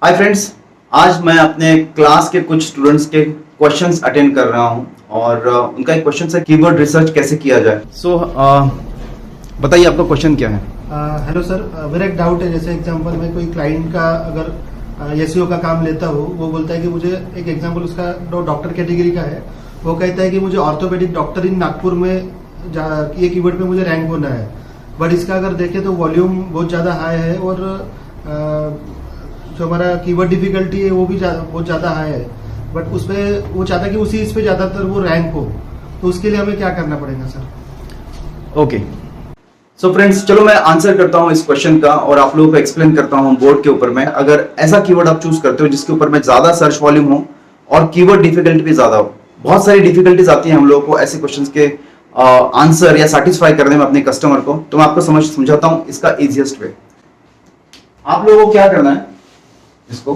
Hi friends, आज मैं अपने क्लास के कुछ स्टूडेंट्स के क्वेश्चंस अटेंड कर रहा हूं और उनका एक क्वेश्चन है कीवर्ड रिसर्च कैसे किया जाए। बताइए आपका क्वेश्चन क्या है। हेलो सर, मेरा एक डाउट है। जैसे एग्जांपल में कोई क्लाइंट का अगर एसईओ का काम लेता हो, वो बोलता है कि मुझे एक एग्जांपल उसका डॉक्टर कैटेगरी का है। वो कहता है कि मुझे ऑर्थोपेडिक डॉक्टर इन नागपुर में ये कीवर्ड पे मुझे रैंक होना है। बट इसका अगर देखें तो वॉल्यूम बहुत ज़्यादा हाई है और जो हमारा कीवर्ड डिफिकल्टी है वो भी बहुत ज़्यादा हाई है। बट उस पर वो चाहता है कि उसी इस पे ज़्यादातर वो रैंक हो, तो उसके लिए हमें क्या करना पड़ेगा सर? ओके, सो फ्रेंड्स, चलो मैं आंसर करता हूं इस क्वेश्चन का और आप लोगों को एक्सप्लेन करता हूं बोर्ड के ऊपर में। अगर ऐसा कीवर्ड आप चूज करते हो जिसके ऊपर में ज्यादा सर्च वॉल्यूम हो और कीवर्ड डिफिकल्टी भी ज्यादा हो, बहुत सारी डिफिकल्टीज आती है हम लोगों को ऐसे क्वेश्चंस के आंसर या सेटिस्फाई करने में अपने कस्टमर को। तो मैं आपको समझाता हूं इसका इजीएस्ट वे। आप लोगों को क्या करना है, इसको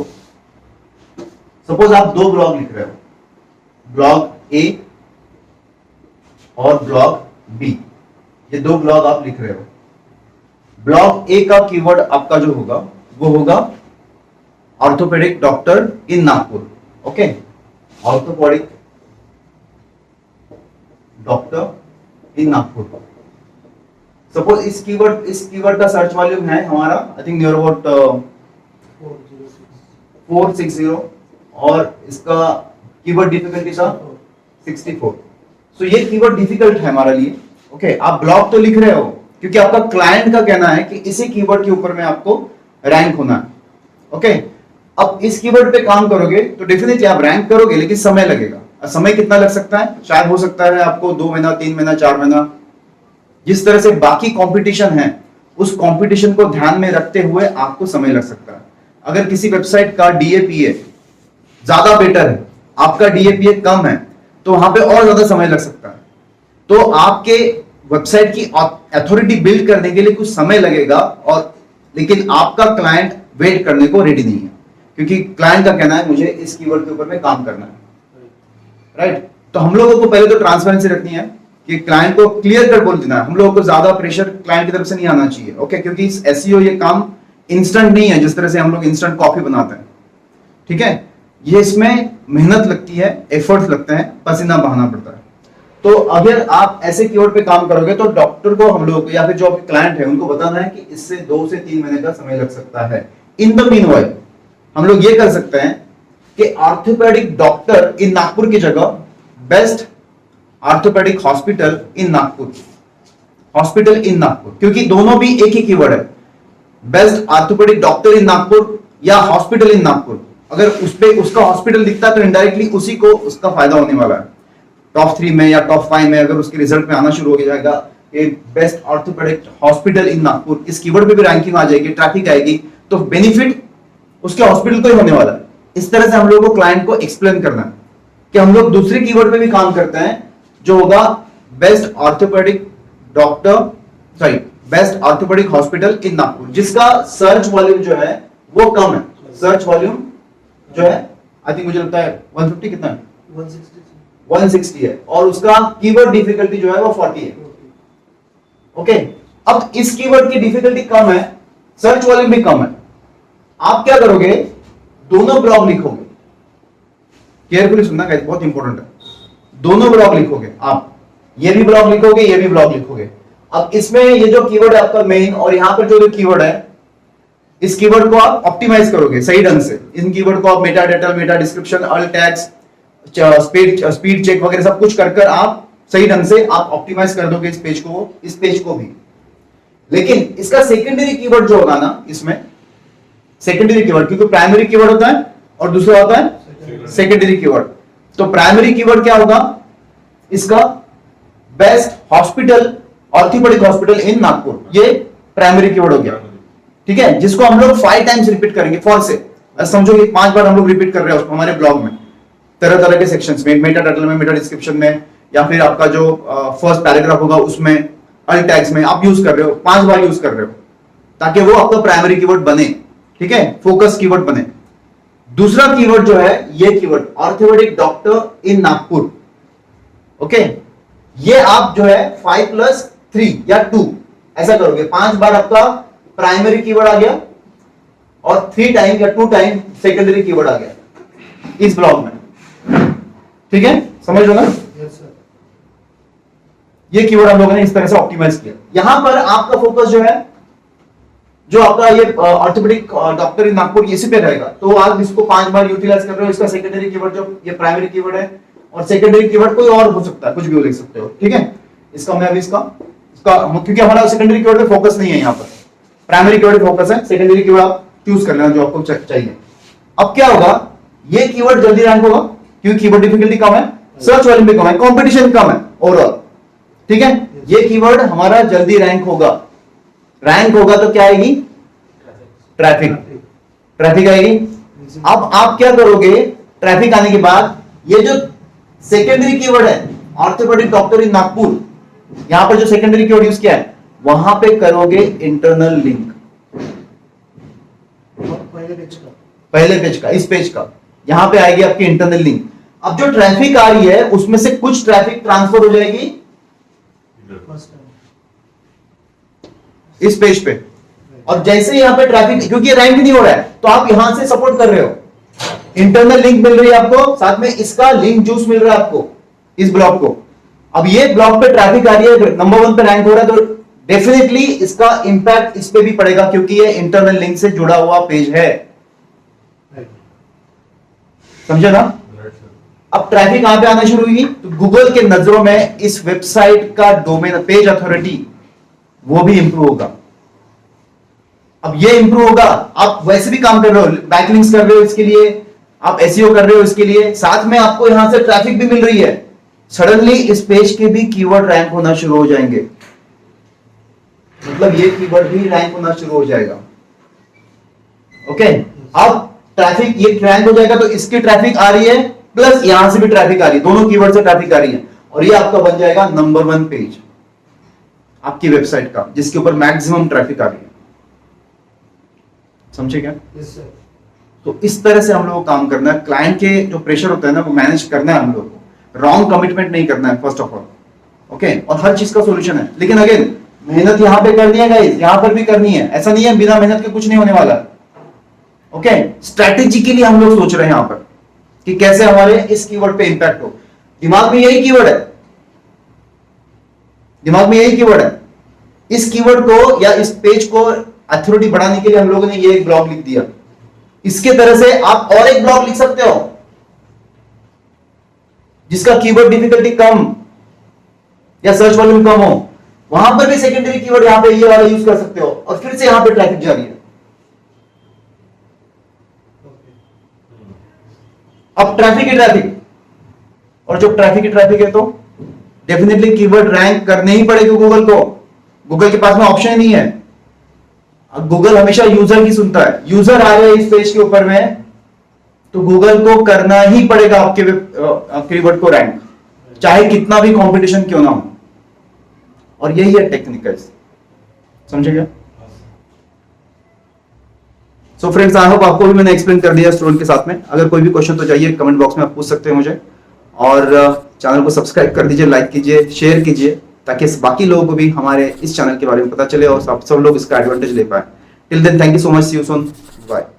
सपोज आप दो ब्लॉग लिख रहे हो, ब्लॉग ए और ब्लॉग बी, ये दो ब्लॉग आप लिख रहे हो। ब्लॉग ए का कीवर्ड आपका जो होगा वो होगा ऑर्थोपेडिक डॉक्टर इन नागपुर। ओके, ऑर्थोपेडिक डॉक्टर इन नागपुर। सपोज इस कीवर्ड का सर्च वॉल्यूम है हमारा आई थिंक नियर अबाउट 460 और इसका कीवर्ड डिफिकल्टी था 64। सो ये कीवर्ड डिफिकल्ट है हमारे लिए। ओके, आप ब्लॉग तो लिख रहे हो क्योंकि आपका क्लाइंट का कहना है कि इसी कीवर्ड के ऊपर में आपको रैंक होना है। ओके, अब इस कीवर्ड पे काम करोगे तो डेफिनेटली आप रैंक करोगे, लेकिन समय लगेगा। समय कितना लग सकता है? शायद हो सकता है आपको 2 महीना, 3 महीना, 4 महीना। जिस तरह से बाकी कंपटीशन है उस कंपटीशन को ध्यान में रखते हुए आपको समय लग सकता है। अगर किसी वेबसाइट का डीएपीए ज्यादा बेटर है, आपका डीएपीए कम है, तो वहां पे और ज्यादा समय लग सकता है। तो आपके वेबसाइट की अथॉरिटी बिल्ड करने के लिए कुछ समय लगेगा, और लेकिन आपका क्लाइंट वेट करने को रेडी नहीं है क्योंकि क्लाइंट का कहना है मुझे इस कीवर्ड के ऊपर में काम करना है। राइट, तो हम लोगों को पहले तो ट्रांसपेरेंसी रखनी है कि क्लाइंट को क्लियर कर बोल देना है। हम लोगों को ज्यादा प्रेशर क्लाइंट की तरफ से नहीं आना चाहिए। ओके, क्योंकि इस एसईओ ये काम इंस्टेंट नहीं है जिस तरह से हम लोग इंस्टेंट कॉफी बनाते हैं। ठीक है, ये इसमें मेहनत लगती है, एफर्ट्स लगते हैं, पसीना बहाना पड़ता है। तो अगर आप ऐसे कीवर्ड पे काम करोगे तो डॉक्टर को, हम लोग को या फिर जो आपके क्लाइंट है उनको बताना है कि इससे 2 से 3 महीने का समय लग सकता है। इन द मीनवाइल हम लोग ये कर सकते हैं कि ऑर्थोपेडिक डॉक्टर इन नागपुर की जगह best orthopaedic hospital in Nagpur, hospital in Nagpur, क्योंकि दोनों भी एक ही कीवर्ड है। बेस्ट ऑर्थोपेडिक डॉक्टर इन नागपुर या हॉस्पिटल इन नागपुर, अगर उस पे उसका हॉस्पिटल दिखता है तो इनडायरेक्टली उसी को उसका फायदा होने वाला है। टॉप 3 में या टॉप 5 में अगर उसके रिजल्ट में आना शुरू हो जाएगा कि best orthopaedic hospital in Nagpur, इस कीवर्ड पे भी रैंकिंग आ जाएगी, ट्रैफिक आएगी, तो बेनिफिट उसके हॉस्पिटल को ही होने वाला है। इस तरह से हम लोग को क्लाइंट को एक्सप्लेन करना है कि हम लोग दूसरे कीवर्ड पे भी काम करते हैं जो होगा best orthopaedic doctor, sorry best orthopaedic hospital in Nagpur, जिसका सर्च वॉल्यूम जो है वो कम है। सर्च वॉल्यूम जो है आई थिंक मुझे लगता है 150 कितना है, 160 है, और उसका कीवर्ड डिफिकल्टी जो है वो 40 है। ओके, अब इस कीवर्ड की डिफिकल्टी कम है, सर्च वॉल्यूम भी कम है। आप क्या करोगे, दोनों ब्लॉग लिखोगे। केयरफुली सुनना गाइस, बहुत इंपॉर्टेंट है। दोनों ब्लॉग लिखोगे आप, ये भी ब्लॉग लिखोगे, ये भी ब्लॉग लिखोगे। अब इसमें ये जो कीवर्ड है आपका मेन, और यहां पर जो कीवर्ड है, इस कीवर्ड को आप ऑप्टिमाइज करोगे सही ढंग से। इन कीवर्ड को आप meta data, meta description, alt tags, speed check वगैरह सब कुछ कर आप सही ढंग से आप ऑप्टिमाइज कर दोगे इस पेज को भी। लेकिन इसका सेकेंडरी कीवर्ड जो होगा ना, इसमें सेकेंडरी कीवर्ड, क्योंकि प्राइमरी कीवर्ड होता है और दूसरा होता है सेकेंडरी कीवर्ड। तो प्राइमरी कीवर्ड क्या होगा इसका, best hospital, orthopaedic hospital in Nagpur, ये प्राइमरी कीवर्ड हो गया। ठीक है, जिसको हम लोग 5 टाइम्स रिपीट करेंगे। फॉर से समझो कि 5 बार हम लोग रिपीट कर रहे हैं हमारे ब्लॉग में, तरह तरह के सेक्शंस में, मेटा टाइटल में, मेटा डिस्क्रिप्शन में, या फिर आपका जो फर्स्ट पैराग्राफ होगा उसमें, अल्ट टैग्स में आप यूज कर रहे हो, 5 बार यूज कर रहे हो, ताकि वो आपका प्राइमरी कीवर्ड बने। ठीक है, फोकस कीवर्ड बने। दूसरा कीवर्ड जो है ये कीवर्ड ऑर्थोपेडिक डॉक्टर इन नागपुर। ओके, ये आप जो है 5+3 या 2 ऐसा करोगे, 5 बार आपका प्राइमरी कीवर्ड आ गया और 3 टाइम या 2 टाइम सेकेंडरी कीवर्ड आ गया इस ब्लॉक में। ठीक है, समझ लो ना। Yes sir. ये कीवर्ड हम लोगों ने इस तरह से ऑप्टिमाइज किया। यहां पर आपका फोकस जो है, जो आपका ये ऑर्थोपेडिक डॉक्टर इन नागपुर इसी पे रहेगा, तो आप इसको 5 बार यूटिलाइज कर रहे हो। इसका सेकेंडरी कीवर्ड जो ये प्राइमरी कीवर्ड है, और सेकेंडरी कीवर्ड कोई और हो सकता है, कुछ भी लिख सकते हो। ठीक है, इसका मैं अभी इसका क्योंकि हमारा सेकेंडरी कीवर्ड पे फोकस नहीं है, यहाँ पर प्राइमरी कीवर्ड पे फोकस है। सेकेंडरी कीवर्ड आप चूज कर लेना जो आपको चाहिए। अब क्या होगा, ये कीवर्ड जल्दी रैंक होगा क्योंकि कीवर्ड डिफिकल्टी कम है, सर्च वॉल्यूम भी कम है, कंपटीशन कम है ओवरऑल। ठीक है, ये कीवर्ड हमारा जल्दी रैंक होगा। रैंक होगा तो क्या आएगी, ट्रैफिक आएगी। अब आप क्या करोगे, ट्रैफिक आने के बाद ये जो सेकेंडरी कीवर्ड है ऑर्थोपेडिक डॉक्टर इन नागपुर, यहां पर जो सेकेंडरी कीवर्ड यूज किया है, वहां पे करोगे इंटरनल लिंक। पहले पेज का, इस पेज का, यहां पे आएगी आपकी इंटरनल लिंक। अब जो ट्रैफिक आ रही है उसमें से कुछ ट्रैफिक ट्रांसफर हो जाएगी इस पेज पे, और जैसे यहां पे ट्रैफिक, क्योंकि रैंक नहीं हो रहा है, तो आप यहां से सपोर्ट कर रहे हो, इंटरनल लिंक मिल रही है आपको, साथ में इसका लिंक जूस मिल रहा है आपको इस ब्लॉक को। अब ये ब्लॉक पे ट्रैफिक आ रही है, नंबर 1 पे रैंक हो रहा है, तो डेफिनेटली इसका इंपैक्ट इस पे भी पड़ेगा क्योंकि ये इंटरनल लिंक से जुड़ा हुआ पेज है। समझे ना। अब ट्रैफिक कहां पे आना शुरू हुई, तो गूगल के नजरों में इस वेबसाइट का डोमेन पेज अथॉरिटी वो भी इंप्रूव होगा। अब ये इंप्रूव होगा, आप वैसे भी काम कर रहे हो, बैकलिंक्स कर रहे हो इसके लिए, आप एसईओ कर रहे हो इसके लिए, साथ में आपको यहां से ट्रैफिक भी मिल रही है, सडनली इस पेज के भी कीवर्ड रैंक होना शुरू हो जाएंगे। मतलब ये कीवर्ड भी रैंक होना शुरू हो जाएगा। ओके, अब ट्रैफिक ये रैंक हो जाएगा, तो इसकी ट्रैफिक आ रही है प्लस यहां से भी ट्रैफिक आ रही है, दोनों कीवर्ड से ट्रैफिक आ रही है, और ये आपका बन जाएगा नंबर 1 पेज आपकी वेबसाइट का, जिसके ऊपर मैक्सिमम ट्रैफिक आ रही है। समझे क्या। Yes sir. तो इस तरह से हम लोग को काम करना है। क्लाइंट के जो प्रेशर होता है ना, वो मैनेज करना है हम लोग को, रॉन्ग कमिटमेंट नहीं करना है फर्स्ट ऑफ ऑल। ओके, और हर चीज का सोल्यूशन है, लेकिन अगेन मेहनत यहां पे करनी है गाइस, यहां पर भी करनी है, ऐसा नहीं है बिना मेहनत के कुछ नहीं होने वाला। ओके, स्ट्रैटेजिकली हम लोग सोच रहे हैं यहां पर कि कैसे हमारे इस कीवर्ड पे इंपैक्ट हो। दिमाग में यही कीवर्ड है, दिमाग में यही कीवर्ड है। इस कीवर्ड को या इस पेज को अथॉरिटी बढ़ाने के लिए हम लोगों ने ये एक ब्लॉग लिख दिया। इसके तरह से आप और एक ब्लॉग लिख सकते हो जिसका कीवर्ड डिफिकल्टी कम या सर्च वॉल्यूम कम हो, वहां पर भी सेकेंडरी कीवर्ड यहां पे ये वाला यूज कर सकते हो, और फिर से यहां पे ट्रैफिक जारी है। अब ट्रैफिक ही ट्रैफिक, और जो ट्रैफिक ही ट्रैफिक है, तो डेफिनेटली कीवर्ड रैंक करने ही पड़ेगा गूगल को। गूगल के पास में ऑप्शन नहीं है। गूगल हमेशा यूजर की सुनता है। यूजर आ रहे हैं इस पेज के ऊपर में, तो गूगल को करना ही पड़ेगा आपके कीवर्ड को रैंक, चाहे कितना भी कंपटीशन क्यों ना हो। और यही है टेक्निकल, समझे क्या। सो फ्रेंड्स, आई होप आपको भी मैंने एक्सप्लेन कर दिया स्टूडेंट के साथ में। अगर कोई भी क्वेश्चन तो चाहिए कमेंट बॉक्स में आप पूछ सकते हैं मुझे, और चैनल को सब्सक्राइब कर दीजिए, लाइक कीजिए, शेयर कीजिए, ताकि बाकी लोगों को भी हमारे इस चैनल के बारे में पता चले और सब लोग इसका एडवांटेज ले पाए। Till then, thank you so much, see you soon, bye.